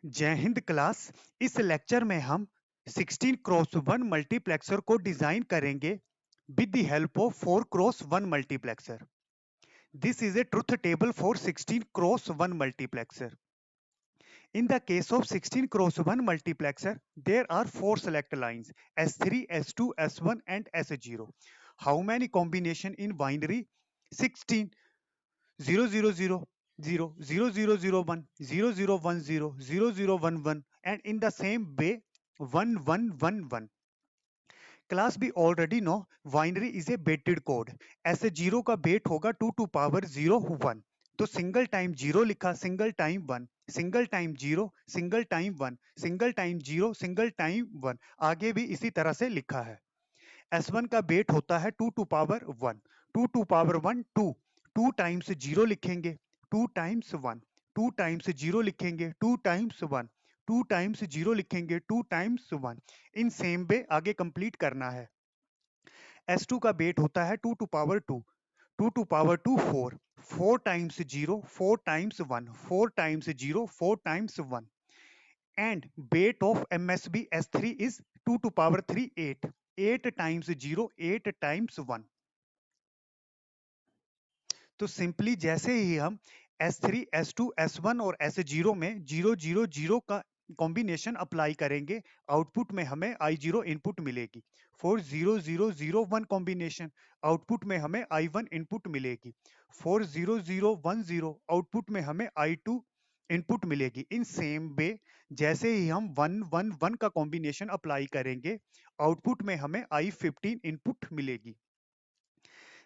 जय हिंद क्लास। इस लेक्चर में हम 16 क्रॉस 1 मल्टीप्लेक्सर को डिजाइन करेंगे with the help of 4 cross 1 multiplexer. This is a truth table for 16 cross 1 multiplexer. In the case of 16 cross 1 multiplexer, there are 4 select lines S3, S2, S1 and S0. How many combination in binary? 16. 0 0 0 0 0 0 0 1 0 0 1 0 0 0 1 1 and in the same way 1 1 1 1. Class B already know binary is a weighted code. ऐसे zero का wait होगा 2 to power 0 1, तो single time zero लिखा, single time 1, single time zero, single time 1, single time zero, single time 1, आगे भी इसी तरह से लिखा है। S1 का वेट होता है 2 to power 1, 2 to power 1 2, 2 times zero लिखेंगे, 2 टाइम्स 1, 2 टाइम्स जीरो लिखेंगे, 2 टाइम्स 1, 2 टाइम्स जीरो लिखेंगे, 2 टाइम्स 1। इन सेम वे आगे कंप्लीट करना है। S2 का वेट होता है 2 to power 2, 2 to power 2 4, 4 times zero, 4 times 1, 4 times zero, 4 times 1 and weight of MSB S3 is 2 to power 3 8, 8 times 0, 8 times 1। तो simply जैसे ही हम S3, S2, S1 और S0 में 0 0 0 का कॉम्बिनेशन अप्लाई करेंगे, आउटपुट में हमें I0 इनपुट मिलेगी। फॉर 0 0 0 1 कॉम्बिनेशन, आउटपुट में हमें I1 इनपुट मिलेगी। फॉर 0 0 1 0 आउटपुट में हमें I2 इनपुट मिलेगी। इन सेम वे जैसे ही हम 1 1 1 का कॉम्बिनेशन अप्लाई करेंगे, आउटपुट में हमें I15 इनपुट मिलेगी।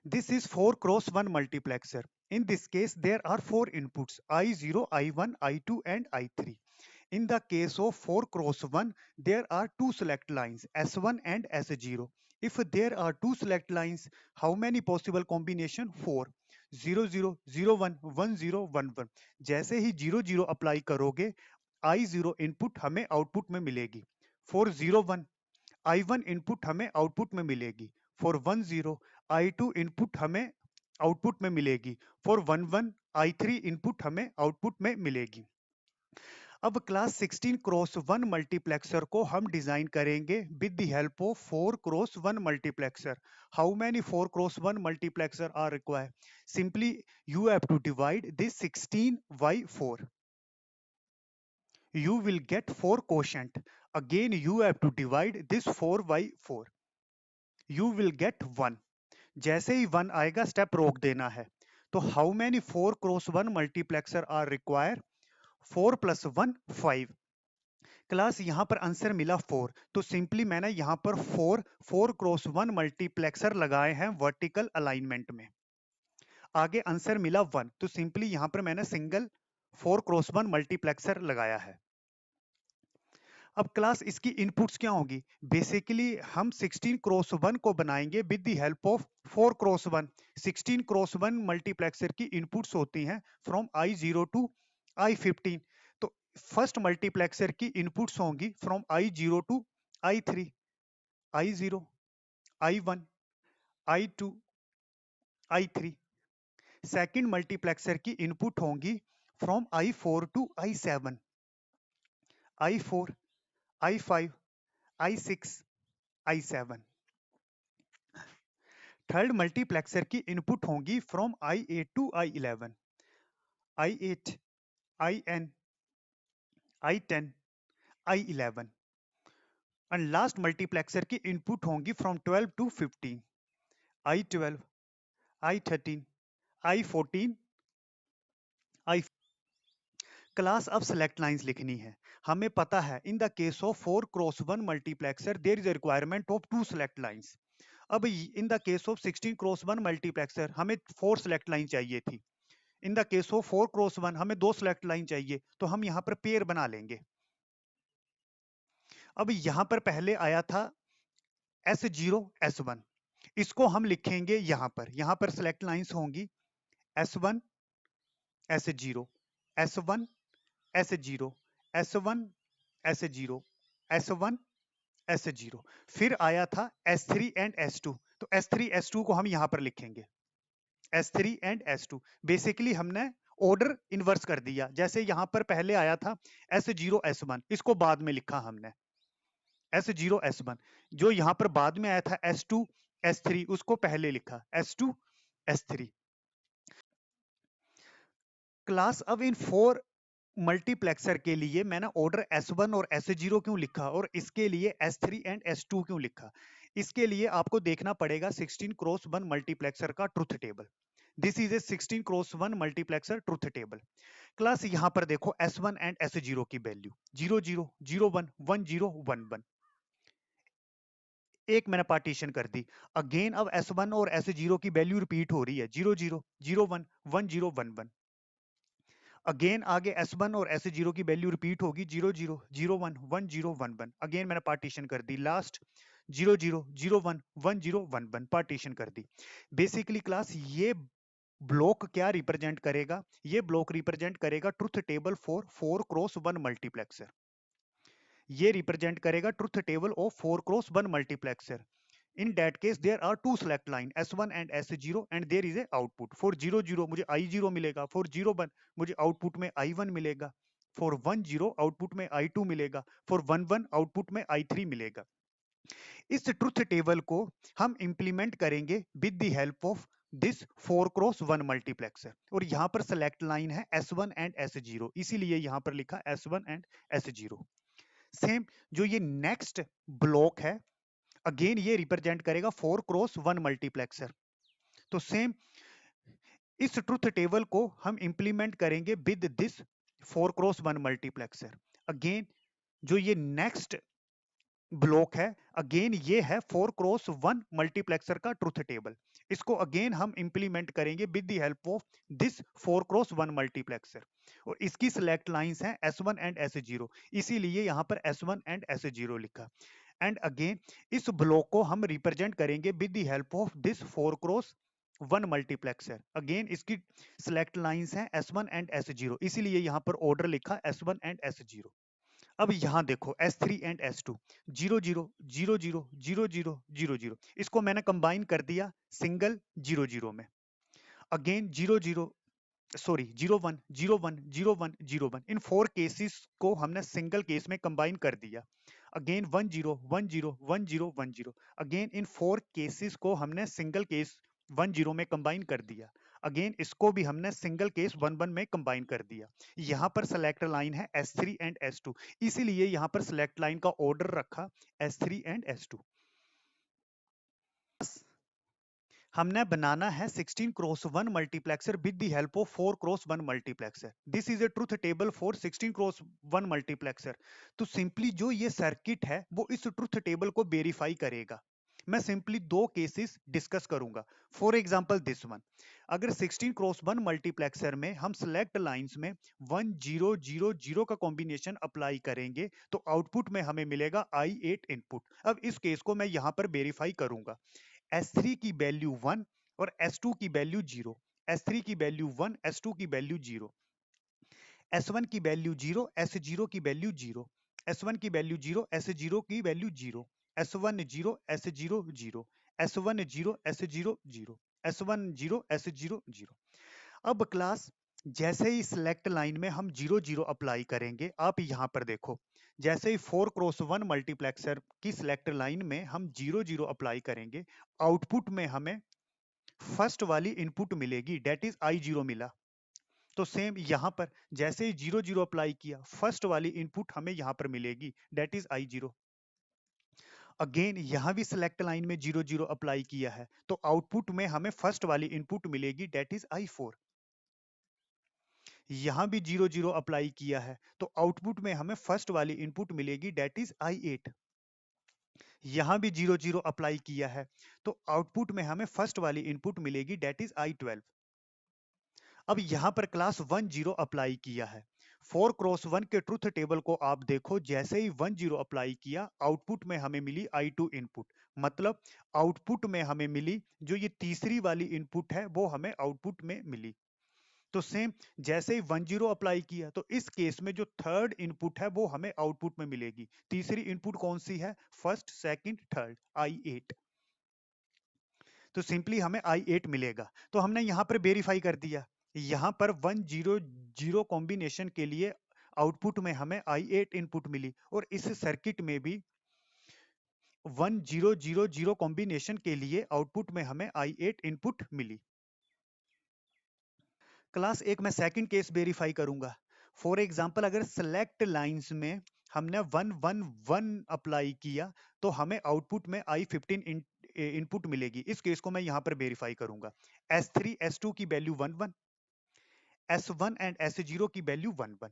This is 4 cross 1 multiplexer. In this case, there are 4 inputs I0, I1, I2 and I3. In the case of 4 cross 1, there are 2 select lines S1 and S0. If there are 2 select lines, how many possible combination? 4. 0 0 0 1 1 0 1 1। जैसे ही 0 0 apply करोगे, I0 input हमें output में मिलेगी। For 0 1 I1 input हमें output में मिलेगी। For 1 0 I2 input हमें output में मिलेगी। फॉर 1 1 I3 इनपुट हमें आउटपुट में मिलेगी। अब क्लास 16 क्रॉस 1 मल्टीप्लेक्सर को हम डिजाइन करेंगे with the help of 4 cross 1 multiplexer. How many 4 cross 1 multiplexer are required? Simply you have to divide this 16 by 4. You will get 4 quotient. Again you have to divide this 4 by 4. You will get 1. जैसे ही 1 आएगा step रोक देना है। तो how many 4 cross 1 multiplexer are require? 4 plus 1 5। Class यहां पर answer मिला 4, तो सिंपली मैंने यहां पर 4 क्रॉस 1 मल्टीप्लेक्सर लगाए हैं वर्टिकल अलाइनमेंट में। आगे आंसर मिला 1, तो सिंपली यहां पर मैंने सिंगल 4 क्रॉस 1 मल्टीप्लेक्सर लगाया है। अब क्लास इसकी इनपुट्स क्या होगी? बेसिकली हम 16 क्रॉस 1 को बनाएंगे with the help of 4 cross 1। 16 cross 1 multiplexer की इनपुट्स होती हैं फ्रॉम I0 टू I15। तो फर्स्ट मल्टीप्लेक्सर की इनपुट्स होंगी from I0 to I3, I0, I1, I2, I3। Second multiplexer की इनपुट होंगी from I4 to I7, I4, I5, I6, I7। Third multiplexer की input होंगी from I8 to I11, I8, IN, I10, I11। And last multiplexer की input होंगी from 12 to 15, I12, I13, I14, I। Class अब select lines लिखनी है। हमें पता है in the case of 4 cross 1 multiplexer there is a requirement of 2 select lines. अब in the case of 16 cross 1 multiplexer हमें 4 सेलेक्ट लाइन चाहिए थी। In the case of 4 cross 1 हमें 2 सेलेक्ट लाइन चाहिए, तो हम यहां पर पेयर बना लेंगे। अब यहां पर पहले आया था S0, S1, इसको हम लिखेंगे यहां पर सेलेक्ट लाइंस होंगी S1, S0, S1, S0, S1, S0, S1, S0। फिर आया था S3 एंड S2, तो S3 S2 को हम यहां पर लिखेंगे S3 एंड S2। बेसिकली हमने ऑर्डर इन्वर्स कर दिया। जैसे यहां पर पहले आया था S0 S1, इसको बाद में लिखा हमने S0 S1। जो यहां पर बाद में आया था S2 S3, उसको पहले लिखा S2 S3। क्लास अब इन 4 मल्टीप्लेक्सर के लिए मैंने ऑर्डर S1 और S0 क्यों लिखा और इसके लिए S3 एंड S2 क्यों लिखा? इसके लिए आपको देखना पड़ेगा 16 क्रॉस 1 मल्टीप्लेक्सर का truth table. This is a 16 cross 1 multiplexer truth table. Class यहां पर देखो S1 एंड S0 की वैल्यू 0 0 0 1 1 0 1 1। एक मैंने पार्टीशन कर दी। अगेन अब S1 और S0 की वैल्यू रिपीट हो रही है 0 0 0 1 1 0 1 1। अगेन आगे S1 और S0 की वैल्यू रिपीट होगी 0 0 0 1 1 0 1 1। अगेन मैंने पार्टीशन कर दी। लास्ट 0 0 0 1 1 0 1 1 पार्टीशन कर दी। बेसिकली क्लास ये ब्लॉक क्या रिप्रेजेंट करेगा? ये ब्लॉक रिप्रेजेंट करेगा truth table for 4 cross 1 multiplexer. ये रिप्रेजेंट करेगा truth table of 4 cross 1 multiplexer. In that case, there are two select line S1 and S0 and there is a output. For 0 0 मुझे I0 मिलेगा, for 0 1 मुझे output में I1 मिलेगा, for 1 0 output में I2 मिलेगा, for 1 1 output में I3 मिलेगा। इस ट्रुथ टेबल को हम इंप्लीमेंट करेंगे with the help of this 4 cross 1 multiplexer. और यहां पर सेलेक्ट लाइन है S1 एंड S0, इसीलिए यहां पर लिखा S1 एंड S0। सेम जो ये नेक्स्ट ब्लॉक है, अगेन ये रिप्रेजेंट करेगा 4 क्रॉस 1 मल्टीप्लेक्सर। तो सेम इस ट्रुथ टेबल को हम इंप्लीमेंट करेंगे with this 4 cross 1 multiplexer. Again जो ये नेक्स्ट ब्लॉक है, अगेन ये है 4 क्रॉस 1 मल्टीप्लेक्सर का ट्रुथ टेबल। इसको अगेन हम इंप्लीमेंट करेंगे with the help of this 4 cross 1 multiplexer. और इसकी सिलेक्ट लाइंस हैं S1 एंड S0, इसीलिए यहां पर S1 एंड S0 लिखा। एंड अगेन इस ब्लॉक को हम रिप्रेजेंट करेंगे with the help of this 4 cross 1 multiplexer. Again इसकी सिलेक्ट लाइंस हैं S1 एंड S0, इसीलिए यहां पर ऑर्डर लिखा S1 एंड S0। अब यहां देखो S3 एंड S2 0 0 0 0 0 0 0 0, इसको मैंने कंबाइन कर दिया सिंगल 0 0 में। अगेन 0 0 सॉरी 0 1 0 1 0 1 0 1, इन 4 केसेस को हमने सिंगल केस में कंबाइन कर दिया। अगेन 1 0 1 0 1 0 1 0, अगेन इन 4 केसेस को हमने सिंगल केस 1 0 में कंबाइन कर दिया। अगेन इसको भी हमने सिंगल केस 1 1 में कंबाइन कर दिया। यहां पर सेलेक्ट लाइन है S3 एंड S2, इसीलिए यहां पर सेलेक्ट लाइन का ऑर्डर रखा S3 एंड S2। हमने बनाना है 16 cross 1 multiplexer with the help of 4 cross 1 multiplexer. This is a truth table for 16 cross 1 multiplexer. तो सिंपली जो ये सर्किट है वो इस ट्रुथ टेबल को वेरीफाई करेगा। मैं सिंपली दो केसेस डिस्कस करूंगा। फॉर एग्जांपल दिस वन, अगर 16 क्रॉस 1 मल्टीप्लेक्सर में हम सिलेक्ट लाइंस में 1 0 0 0 का कॉम्बिनेशन अप्लाई करेंगे तो आउटपुट में हमें मिलेगा I8 इनपुट। अब इस केस को मैं यहां पर वेरीफाई करूंगा। S3 की वैल्यू 1 और S2 की वैल्यू 0, S3 की वैल्यू 1, S2 की वैल्यू 0, S1 की वैल्यू 0, S0 की वैल्यू 0, S1 की वैल्यू 0, S0 की value 0, S1 0, S0 0, S1 0, S0 0, S1 0, S0 0। अब क्लास जैसे ही सिलेक्ट लाइन में हम 0 0 अप्लाई करेंगे, आप यहां पर देखो जैसे ही 4 क्रॉस 1 मल्टीप्लेक्सर की सिलेक्ट लाइन में हम 0 0 अप्लाई करेंगे, आउटपुट में हमें फर्स्ट वाली इनपुट मिलेगी, डेट इज I0 मिला। तो सेम यहां पर जैसे ही 0 0 अप्लाई किया, फर्स्ट वाली इनपुट हमें यहां पर मिलेगी, डेट इज I0। अगेन यहां भी सिलेक्ट लाइन में 0 0 अप्लाई किया है तो आउटपुट में हमें फर्स्ट वाली इनपुट मिलेगी, डेट इज I4। यहां भी 0 0 अप्लाई किया है तो आउटपुट में हमें फर्स्ट वाली इनपुट मिलेगी, डेट इज I8। यहां भी 0 0 अप्लाई किया है तो आउटपुट में हमें फर्स्ट वाली इनपुट मिलेगी, डेट इज I12। अब यहां पर क्लास 1 0 अप्लाई किया है। 4 क्रॉस 1 के ट्रुथ टेबल को आप देखो, जैसे ही 1 0 अप्लाई किया, आउटपुट में हमें मिली I2 इनपुट। मतलब आउटपुट में हमें मिली जो ये तीसरी वाली इनपुट है वो हमें आउटपुट में मिली। तो सेम जैसे ही 1 0 अप्लाई किया तो इस केस में जो थर्ड इनपुट है वो हमें आउटपुट में मिलेगी। तीसरी इनपुट कौन सी है? First second third, I8। तो सिंपली हमें I8 मिलेगा। तो हमने यहां पर वेरीफाई कर दिया, यहाँ पर 100 कॉम्बिनेशन के लिए आउटपुट में हमें I8 इनपुट मिली, और इस सर्किट में भी 1000 कॉम्बिनेशन के लिए आउटपुट में हमें I8 इनपुट मिली। क्लास एक में सेकंड केस वेरीफाई करूंगा। फॉर एग्जांपल अगर सेलेक्ट लाइंस में हमने 111 अप्लाई किया तो हमें आउटपुट में I15 इनपुट मिलेगी। इस केस को मैं यहां पर वेरीफाई करूंगा। S3 S2 की वैल्यू 11, S1 एंड S0 की value 11।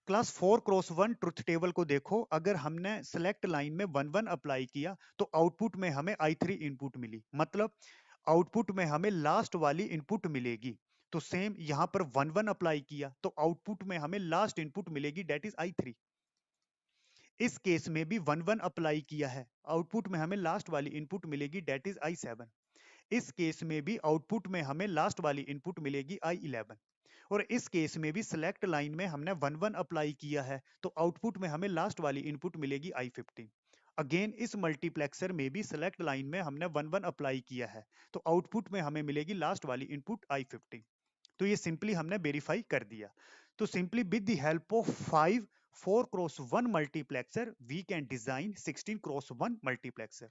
Class 4 cross 1 truth table को देखो। अगर हमने सेलेक्ट लाइन में 11 अप्लाई किया तो आउटपुट में हमें I3 इनपुट मिली, मतलब आउटपुट में हमें लास्ट वाली इनपुट मिलेगी। तो सेम यहां पर 11 अप्लाई किया तो आउटपुट में हमें लास्ट इनपुट मिलेगी, डेट इज I3। इस केस में भी 11 अप्लाई किया है, आउटपुट में हमें लास्ट वाली इनपुट मिलेगी, डेट इज I7। इस केस में भी आउटपुट में हमें लास्ट वाली इनपुट मिलेगी I11। और इस केस में भी सिलेक्ट लाइन में हमने 11 अप्लाई किया है तो आउटपुट में हमें लास्ट वाली इनपुट मिलेगी I15। अगेन इस मल्टीप्लेक्सर में भी सिलेक्ट लाइन में हमने 11 अप्लाई किया है तो आउटपुट में हमें मिलेगी लास्ट वाली इनपुट I15। तो ये सिंपली हमने वेरीफाई कर दिया। तो simply with the help of 5 4 cross 1 multiplexer we can design 16 cross 1 multiplexer.